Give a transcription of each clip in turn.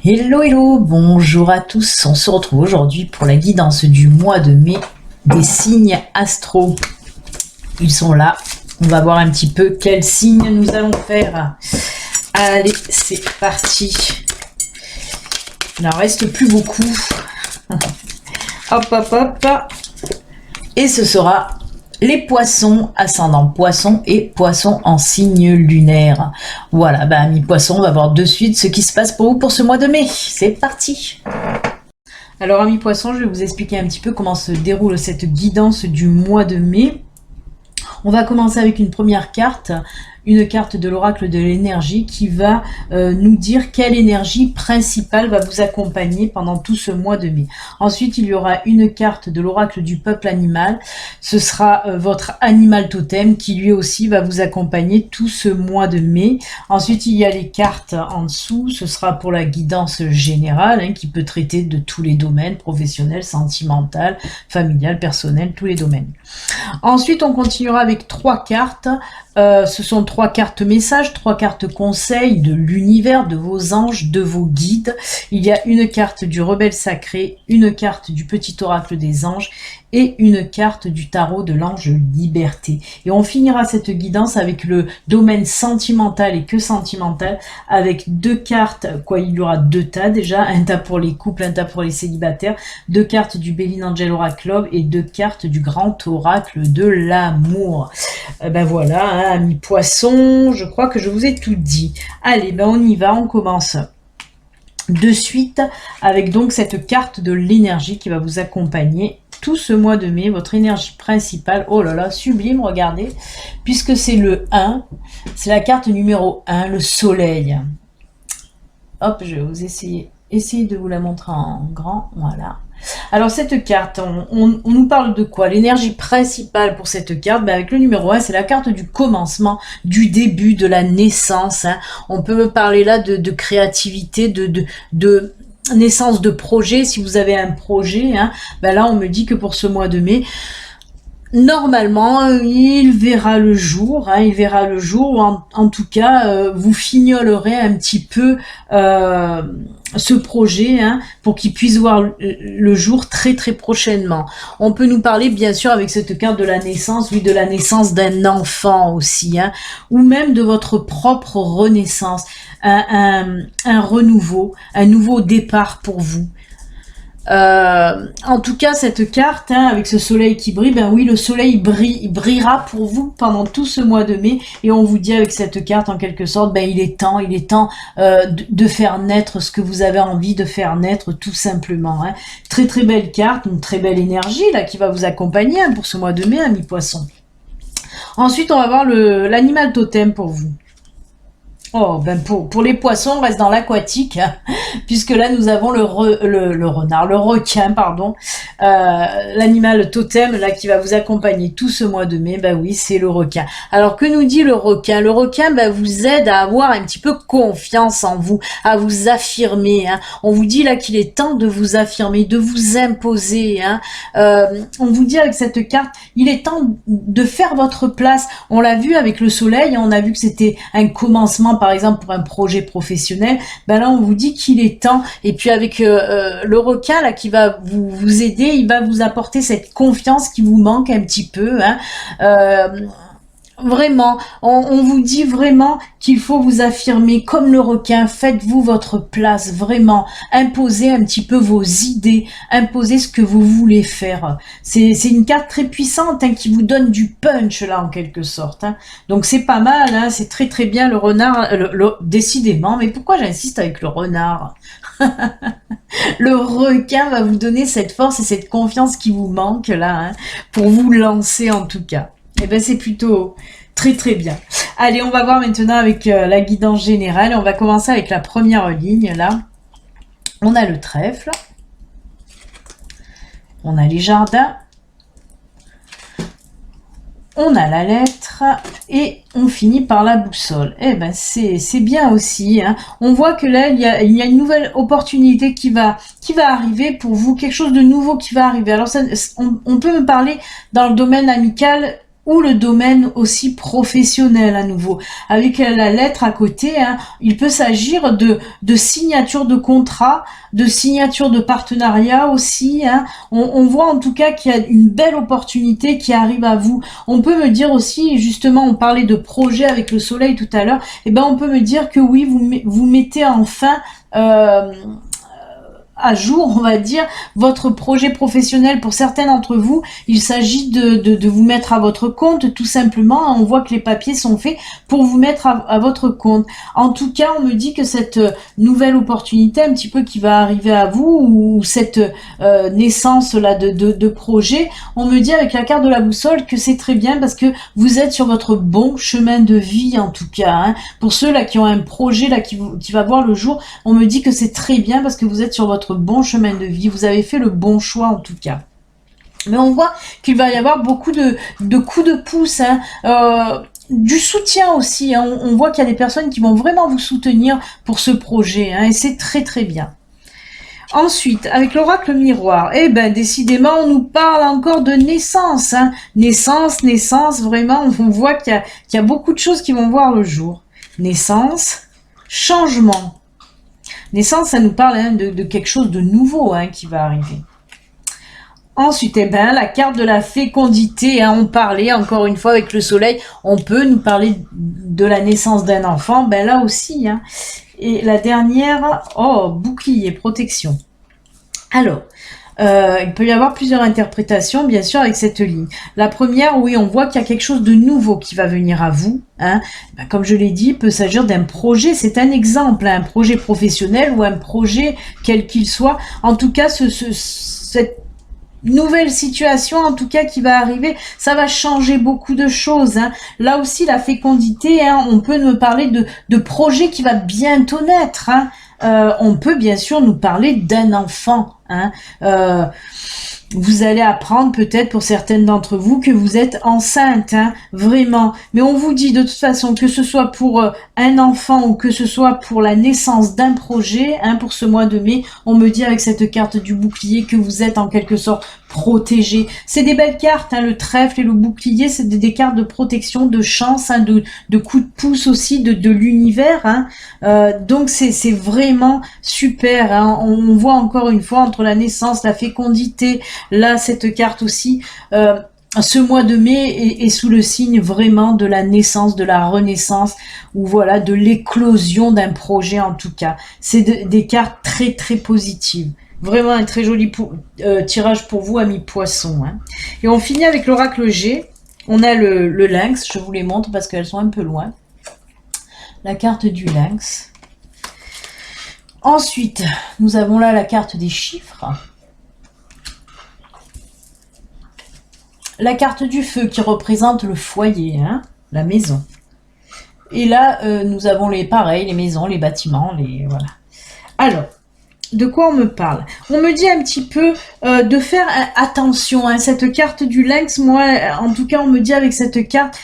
Hello hello, bonjour à tous, on se retrouve aujourd'hui pour la guidance du mois de mai des signes astro. Ils sont là, on va voir un petit peu quels signes nous allons faire. Allez, c'est parti. Il n'en reste plus beaucoup. Hop hop hop. Et ce sera les poissons, ascendant poisson et poisson en signe lunaire. Voilà, amis poissons, on va voir de suite ce qui se passe pour vous pour ce mois de mai. C'est parti. Alors amis poissons, je vais vous expliquer un petit peu comment se déroule cette guidance du mois de mai. On va commencer avec une première carte, une carte de l'oracle de l'énergie qui va nous dire quelle énergie principale va vous accompagner pendant tout ce mois de mai. Ensuite, il y aura une carte de l'oracle du peuple animal. Ce sera votre animal totem qui lui aussi va vous accompagner tout ce mois de mai. Ensuite, il y a les cartes en dessous. Ce sera pour la guidance générale qui peut traiter de tous les domaines, professionnels, sentimental, familial, personnel, tous les domaines. Ensuite, on continuera avec trois cartes. Ce sont trois cartes messages, trois cartes conseils de l'univers, de vos anges, de vos guides. Il y a une carte du rebelle sacré, une carte du petit oracle des anges et une carte du tarot de l'ange liberté. Et on finira cette guidance avec le domaine sentimental et que sentimental, avec deux cartes, il y aura deux tas déjà, un tas pour les couples, un tas pour les célibataires, deux cartes du Béline Angel Oracle Love et deux cartes du grand oracle de l'amour. Voilà, amis poissons, je crois que je vous ai tout dit. Allez, on y va, on commence de suite avec donc cette carte de l'énergie qui va vous accompagner tout ce mois de mai, votre énergie principale. Oh là là, sublime, regardez, puisque c'est le 1, c'est la carte numéro 1, le soleil. Hop, je vais vous essayer de vous la montrer en grand, voilà. Alors cette carte, on nous parle de quoi? L'énergie principale pour cette carte, avec le numéro 1, c'est la carte du commencement, du début, de la naissance. On peut me parler là de créativité, de naissance de projet. Si vous avez un projet, là on me dit que pour ce mois de mai, normalement, il verra le jour, ou en tout cas, vous fignolerez un petit peu ce projet pour qu'il puisse voir le jour très très prochainement. On peut nous parler bien sûr avec cette carte de la naissance, de la naissance d'un enfant aussi, ou même de votre propre renaissance, un renouveau, un nouveau départ pour vous. En tout cas, cette carte, avec ce soleil qui brille, oui, le soleil brillera pour vous pendant tout ce mois de mai, et on vous dit avec cette carte, en quelque sorte, il est temps de faire naître ce que vous avez envie de faire naître, tout simplement. Très très belle carte, une très belle énergie là qui va vous accompagner pour ce mois de mai, amis poissons. Ensuite, on va voir l'animal totem pour vous. Oh, pour les poissons, on reste dans l'aquatique, puisque là, nous avons le requin, pardon, l'animal totem, là, qui va vous accompagner tout ce mois de mai, oui, c'est le requin. Alors, que nous dit le requin? Le requin, vous aide à avoir un petit peu confiance en vous, à vous affirmer, On vous dit là qu'il est temps de vous affirmer, de vous imposer, On vous dit avec cette carte, il est temps de faire votre place. On l'a vu avec le soleil, on a vu que c'était un commencement, par exemple pour un projet professionnel, là on vous dit qu'il est temps, et puis avec le requin là qui va vous aider, il va vous apporter cette confiance qui vous manque un petit peu, vraiment, on vous dit vraiment qu'il faut vous affirmer comme le requin, faites-vous votre place, vraiment, imposez un petit peu vos idées, imposez ce que vous voulez faire. C'est une carte très puissante qui vous donne du punch là en quelque sorte. Donc c'est pas mal, c'est très très bien le renard, décidément, mais pourquoi j'insiste avec le renard? Le requin va vous donner cette force et cette confiance qui vous manque là, pour vous lancer en tout cas. C'est plutôt très très bien. Allez, on va voir maintenant avec la guidance générale. On va commencer avec la première ligne là. On a le trèfle. On a les jardins. On a la lettre et on finit par la boussole. C'est bien aussi. On voit que là, il y a une nouvelle opportunité qui va arriver pour vous, quelque chose de nouveau qui va arriver. Alors, on peut me parler dans le domaine amical ou le domaine aussi professionnel à nouveau. Avec la lettre à côté, hein, il peut s'agir de signature de contrat, de signature de partenariat aussi. Hein. On voit en tout cas qu'il y a une belle opportunité qui arrive à vous. On peut me dire aussi, justement, on parlait de projet avec le soleil tout à l'heure, et ben on peut me dire que oui, vous mettez enfin à jour, on va dire, votre projet professionnel. Pour certains d'entre vous, il s'agit de vous mettre à votre compte, tout simplement. On voit que les papiers sont faits pour vous mettre à votre compte. En tout cas, on me dit que cette nouvelle opportunité, un petit peu qui va arriver à vous, ou cette naissance là de projet, on me dit avec la carte de la boussole que c'est très bien parce que vous êtes sur votre bon chemin de vie, en tout cas. Hein. Pour ceux là qui ont un projet là qui va voir le jour, on me dit que c'est très bien parce que vous êtes sur votre bon chemin de vie, vous avez fait le bon choix en tout cas. Mais on voit qu'il va y avoir beaucoup de coups de pouce, hein, du soutien aussi. Hein. On voit qu'il y a des personnes qui vont vraiment vous soutenir pour ce projet, hein, et c'est très très bien. Ensuite, avec l'oracle miroir, eh ben décidément, on nous parle encore de naissance. Hein. Naissance, vraiment, on voit qu'il y a beaucoup de choses qui vont voir le jour. Naissance, changement. Naissance, ça nous parle, hein, de quelque chose de nouveau, hein, qui va arriver. Ensuite, eh ben, la carte de la fécondité, hein, on parlait encore une fois avec le soleil, on peut nous parler de la naissance d'un enfant, ben là aussi. Hein. Et la dernière, oh, bouclier, protection. Alors, il peut y avoir plusieurs interprétations, bien sûr, avec cette ligne. La première, oui, on voit qu'il y a quelque chose de nouveau qui va venir à vous. Hein. Ben, comme je l'ai dit, il peut s'agir d'un projet, c'est un exemple, hein, un projet professionnel ou un projet quel qu'il soit. En tout cas, cette nouvelle situation, en tout cas, qui va arriver, ça va changer beaucoup de choses. Hein. Là aussi, la fécondité, hein, on peut nous parler de projet qui va bientôt naître. Hein. On peut bien sûr nous parler d'un enfant. Hein. Vous allez apprendre peut-être pour certaines d'entre vous que vous êtes enceinte, hein, vraiment. Mais on vous dit de toute façon que ce soit pour un enfant ou que ce soit pour la naissance d'un projet, hein, pour ce mois de mai, on me dit avec cette carte du bouclier que vous êtes en quelque sorte protégé. C'est des belles cartes, hein, le trèfle et le bouclier, c'est des cartes de protection, de chance, hein, de coups de pouce aussi de l'univers. Hein. Donc c'est vraiment super. Hein. On voit encore une fois entre la naissance, la fécondité, là cette carte aussi, ce mois de mai est sous le signe vraiment de la naissance, de la renaissance, ou voilà, de l'éclosion d'un projet en tout cas. C'est des cartes très très positives. Vraiment un très joli tirage pour vous, amis poissons. Hein. Et on finit avec l'oracle G. On a le lynx, je vous les montre parce qu'elles sont un peu loin. La carte du lynx. Ensuite, nous avons là la carte des chiffres. La carte du feu qui représente le foyer, hein, la maison. Et là, nous avons les maisons, les bâtiments, voilà. Alors, de quoi on me parle? On me dit un petit peu de faire attention. Hein, cette carte du lynx, moi, en tout cas, on me dit avec cette carte,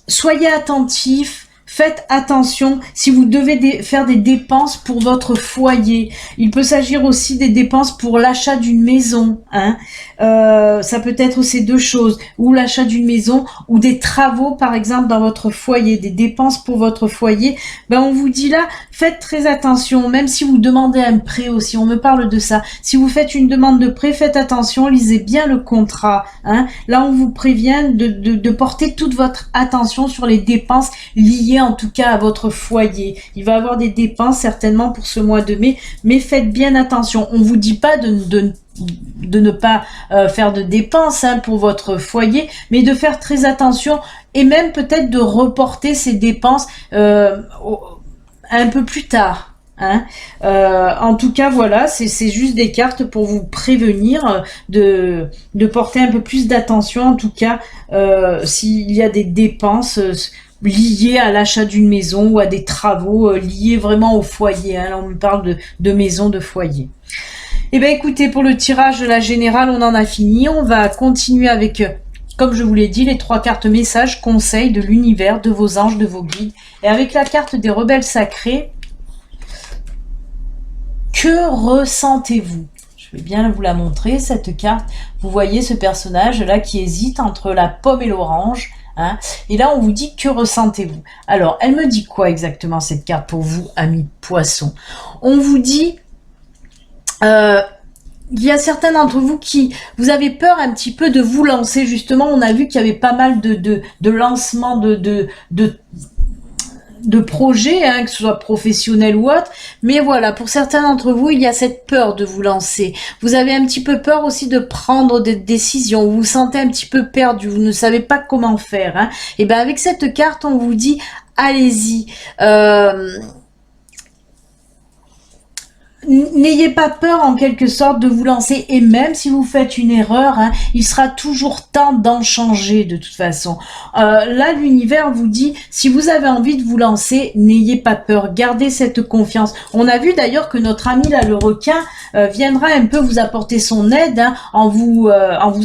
soyez attentifs. Faites attention si vous devez faire des dépenses pour votre foyer. Il peut s'agir aussi des dépenses pour l'achat d'une maison. Hein. Ça peut être ces deux choses, ou l'achat d'une maison, ou des travaux par exemple dans votre foyer, des dépenses pour votre foyer. Ben on vous dit là, faites très attention, même si vous demandez un prêt aussi, on me parle de ça. Si vous faites une demande de prêt, faites attention, lisez bien le contrat. Hein. Là on vous prévient de porter toute votre attention sur les dépenses liées en tout cas à votre foyer. Il va y avoir des dépenses certainement pour ce mois de mai, mais faites bien attention. On vous dit pas de ne pas faire de dépenses, hein, pour votre foyer, mais de faire très attention et même peut-être de reporter ces dépenses un peu plus tard. Hein. En tout cas, voilà, c'est juste des cartes pour vous prévenir de porter un peu plus d'attention, en tout cas, s'il y a des dépenses liées à l'achat d'une maison ou à des travaux liés vraiment au foyer. Hein. Là, on me parle de maison, de foyer. Eh bien, écoutez, pour le tirage de la générale, on en a fini. On va continuer avec, comme je vous l'ai dit, les 3 cartes messages, conseils de l'univers, de vos anges, de vos guides. Et avec la carte des rebelles sacrés, que ressentez-vous? Je vais bien vous la montrer, cette carte. Vous voyez ce personnage-là qui hésite entre la pomme et l'orange. Hein, et là, on vous dit, que ressentez-vous? Alors, elle me dit quoi exactement, cette carte, pour vous, amis poissons? On vous dit... il y a certains d'entre vous qui, vous avez peur un petit peu de vous lancer, justement. On a vu qu'il y avait pas mal de lancements de projets, hein, que ce soit professionnel ou autre, mais voilà, pour certains d'entre vous, il y a cette peur de vous lancer. Vous avez un petit peu peur aussi de prendre des décisions, vous vous sentez un petit peu perdu, vous ne savez pas comment faire. Hein. Et bien avec cette carte, on vous dit, allez-y. N'ayez pas peur en quelque sorte de vous lancer, et même si vous faites une erreur, hein, il sera toujours temps d'en changer de toute façon. Là, l'univers vous dit, si vous avez envie de vous lancer, n'ayez pas peur, gardez cette confiance. On a vu d'ailleurs que notre ami là, le requin, viendra un peu vous apporter son aide, hein, en vous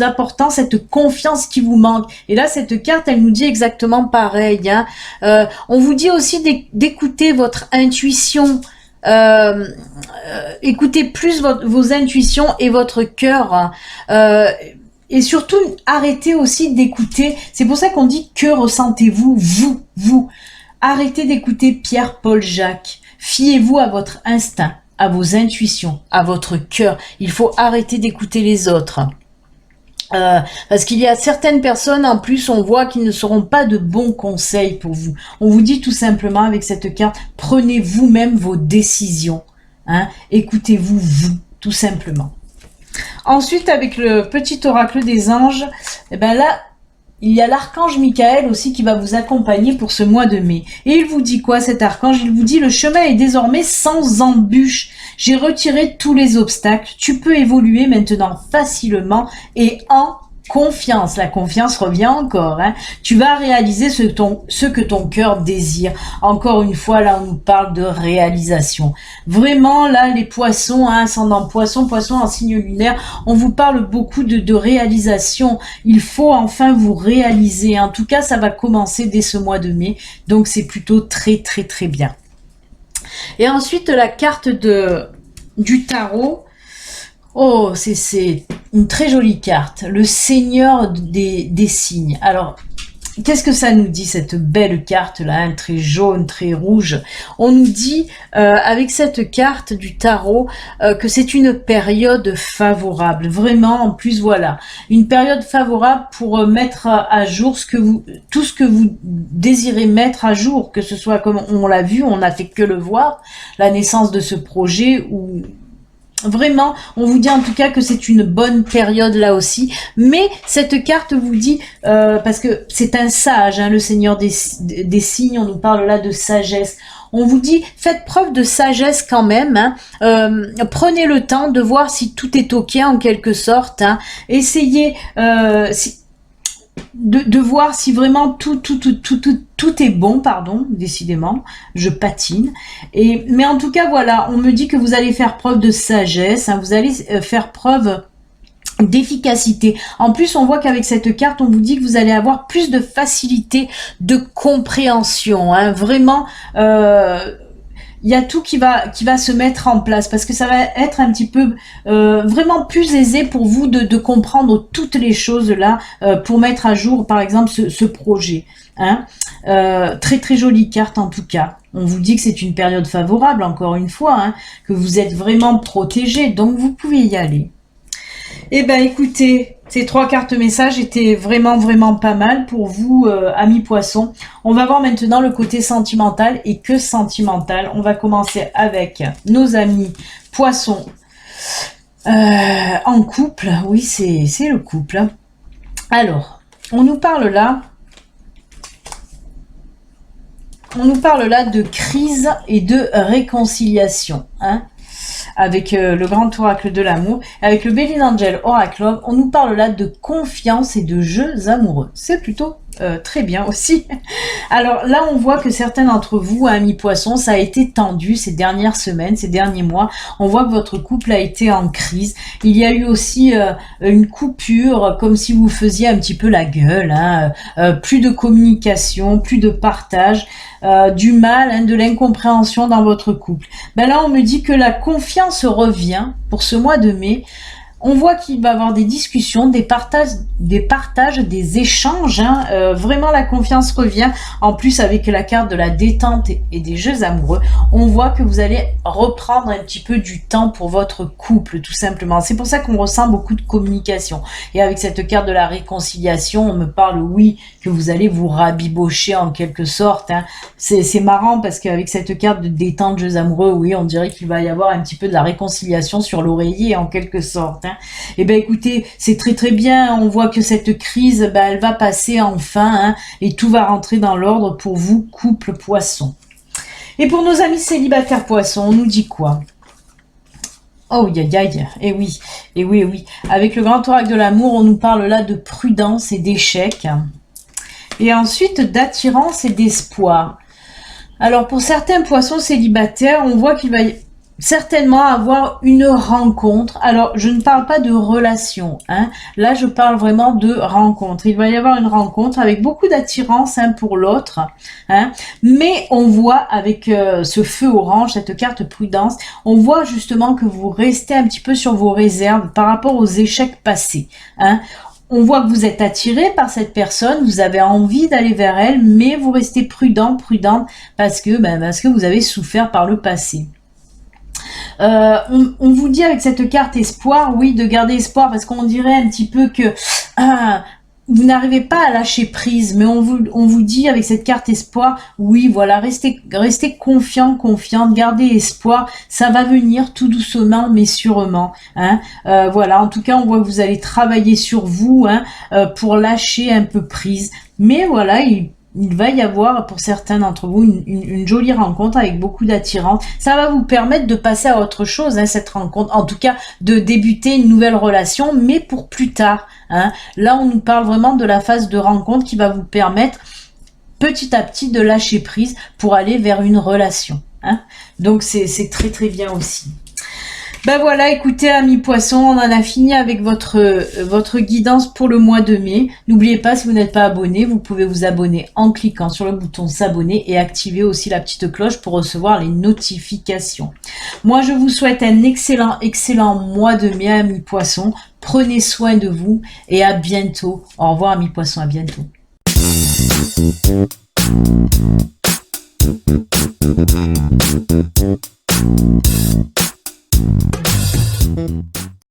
apportant cette confiance qui vous manque. Et là, cette carte, elle nous dit exactement pareil. Hein. On vous dit aussi d'écouter votre intuition. Écoutez plus vos intuitions et votre cœur, et surtout arrêtez aussi d'écouter, c'est pour ça qu'on dit, que ressentez-vous, vous arrêtez d'écouter Pierre, Paul, Jacques, fiez-vous à votre instinct, à vos intuitions, à votre cœur. Il faut arrêter d'écouter les autres. Parce qu'il y a certaines personnes, en plus, on voit qu'ils ne seront pas de bons conseils pour vous. On vous dit tout simplement avec cette carte, prenez vous-même vos décisions. Hein, écoutez-vous, vous, tout simplement. Ensuite, avec le petit oracle des anges, eh ben là, il y a l'archange Michael aussi qui va vous accompagner pour ce mois de mai. Et il vous dit quoi, cet archange? Il vous dit, le chemin est désormais sans embûches. J'ai retiré tous les obstacles. Tu peux évoluer maintenant facilement et en confiance. La confiance revient encore. Hein. Tu vas réaliser ce que ton cœur désire. Encore une fois, là, on nous parle de réalisation. Vraiment, là, les poissons, hein, ascendant poisson, poisson en signe lunaire, on vous parle beaucoup de réalisation. Il faut enfin vous réaliser. En tout cas, ça va commencer dès ce mois de mai. Donc, c'est plutôt très, très, très bien. Et ensuite, la carte du tarot. Oh, c'est une très jolie carte. Le Seigneur des signes. Alors, qu'est-ce que ça nous dit, cette belle carte-là, hein, très jaune, très rouge? On nous dit, avec cette carte du tarot, que c'est une période favorable. Vraiment, en plus, voilà. Une période favorable pour mettre à jour tout ce que vous désirez mettre à jour, que ce soit comme on l'a vu, on n'a fait que le voir, la naissance de ce projet, ou... Vraiment, on vous dit en tout cas que c'est une bonne période là aussi. Mais cette carte vous dit, parce que c'est un sage, hein, le Seigneur des signes, on nous parle là de sagesse. On vous dit, faites preuve de sagesse quand même. Hein. Prenez le temps de voir si tout est ok en quelque sorte. Hein. Essayez de voir si vraiment tout est bon, pardon, décidément, je patine. Mais en tout cas, voilà, on me dit que vous allez faire preuve de sagesse, hein, vous allez faire preuve d'efficacité. En plus, on voit qu'avec cette carte, on vous dit que vous allez avoir plus de facilité de compréhension. Hein, vraiment, il y a tout qui va se mettre en place, parce que ça va être un petit peu vraiment plus aisé pour vous de comprendre toutes les choses là, pour mettre à jour par exemple ce projet. Hein. Très très jolie carte en tout cas. On vous dit que c'est une période favorable, encore une fois, hein, que vous êtes vraiment protégé, donc vous pouvez y aller. Eh ben écoutez, ces 3 cartes messages étaient vraiment vraiment pas mal pour vous, amis poissons. On va voir maintenant le côté sentimental, et que sentimental. On va commencer avec nos amis poissons en couple. Oui, c'est le couple. Alors, on nous parle là de crise et de réconciliation. Hein, avec le grand oracle de l'amour, avec le Béline Angel Oracle, on nous parle là de confiance et de jeux amoureux. C'est plutôt très bien aussi. Alors là, on voit que certains d'entre vous, amis poissons, ça a été tendu ces dernières semaines, ces derniers mois. On voit que votre couple a été en crise. Il y a eu aussi une coupure, comme si vous faisiez un petit peu la gueule, hein. Plus de communication, plus de partage, du mal, hein, de l'incompréhension dans votre couple. Ben là, on me dit que la confiance revient pour ce mois de mai. On voit qu'il va y avoir des discussions, des partages, des échanges. Hein. Vraiment, la confiance revient. En plus, avec la carte de la détente et des jeux amoureux, on voit que vous allez reprendre un petit peu du temps pour votre couple, tout simplement. C'est pour ça qu'on ressent beaucoup de communication. Et avec cette carte de la réconciliation, on me parle, oui, que vous allez vous rabibocher en quelque sorte. Hein. C'est marrant parce qu'avec cette carte de détente, jeux amoureux, oui, on dirait qu'il va y avoir un petit peu de la réconciliation sur l'oreiller en quelque sorte. Hein. Eh ben écoutez, c'est très très bien. On voit que cette crise, ben, elle va passer enfin, hein, et tout va rentrer dans l'ordre pour vous, couple poisson. Et pour nos amis célibataires poissons, on nous dit quoi? Oh, et oui, et oui, et oui. Avec le grand oracle de l'amour, on nous parle là de prudence et d'échec. Et ensuite d'attirance et d'espoir. Alors pour certains poissons célibataires, on voit qu'il va certainement avoir une rencontre. Alors, je ne parle pas de relation, hein. Là, je parle vraiment de rencontre. Il va y avoir une rencontre avec beaucoup d'attirance, hein, pour l'autre, hein. Mais on voit avec ce feu orange, cette carte prudence, on voit justement que vous restez un petit peu sur vos réserves par rapport aux échecs passés, hein. On voit que vous êtes attiré par cette personne, vous avez envie d'aller vers elle, mais vous restez prudente, parce que vous avez souffert par le passé. On vous dit avec cette carte espoir, oui, de garder espoir, parce qu'on dirait un petit peu que vous n'arrivez pas à lâcher prise, mais on vous dit avec cette carte espoir, oui, voilà, restez confiante, gardez espoir, ça va venir tout doucement, mais sûrement. Hein. Voilà, en tout cas, on voit que vous allez travailler sur vous, hein, pour lâcher un peu prise. Mais voilà, il va y avoir pour certains d'entre vous une jolie rencontre avec beaucoup d'attirance. Ça va vous permettre de passer à autre chose, hein, cette rencontre. En tout cas, de débuter une nouvelle relation, mais pour plus tard. Hein. Là, on nous parle vraiment de la phase de rencontre qui va vous permettre petit à petit de lâcher prise pour aller vers une relation. Hein. Donc, c'est très très bien aussi. Ben voilà, écoutez, amis poissons, on en a fini avec votre guidance pour le mois de mai. N'oubliez pas, si vous n'êtes pas abonné, vous pouvez vous abonner en cliquant sur le bouton s'abonner et activer aussi la petite cloche pour recevoir les notifications. Moi, je vous souhaite un excellent mois de mai, amis poissons. Prenez soin de vous et à bientôt. Au revoir, amis poissons, à bientôt.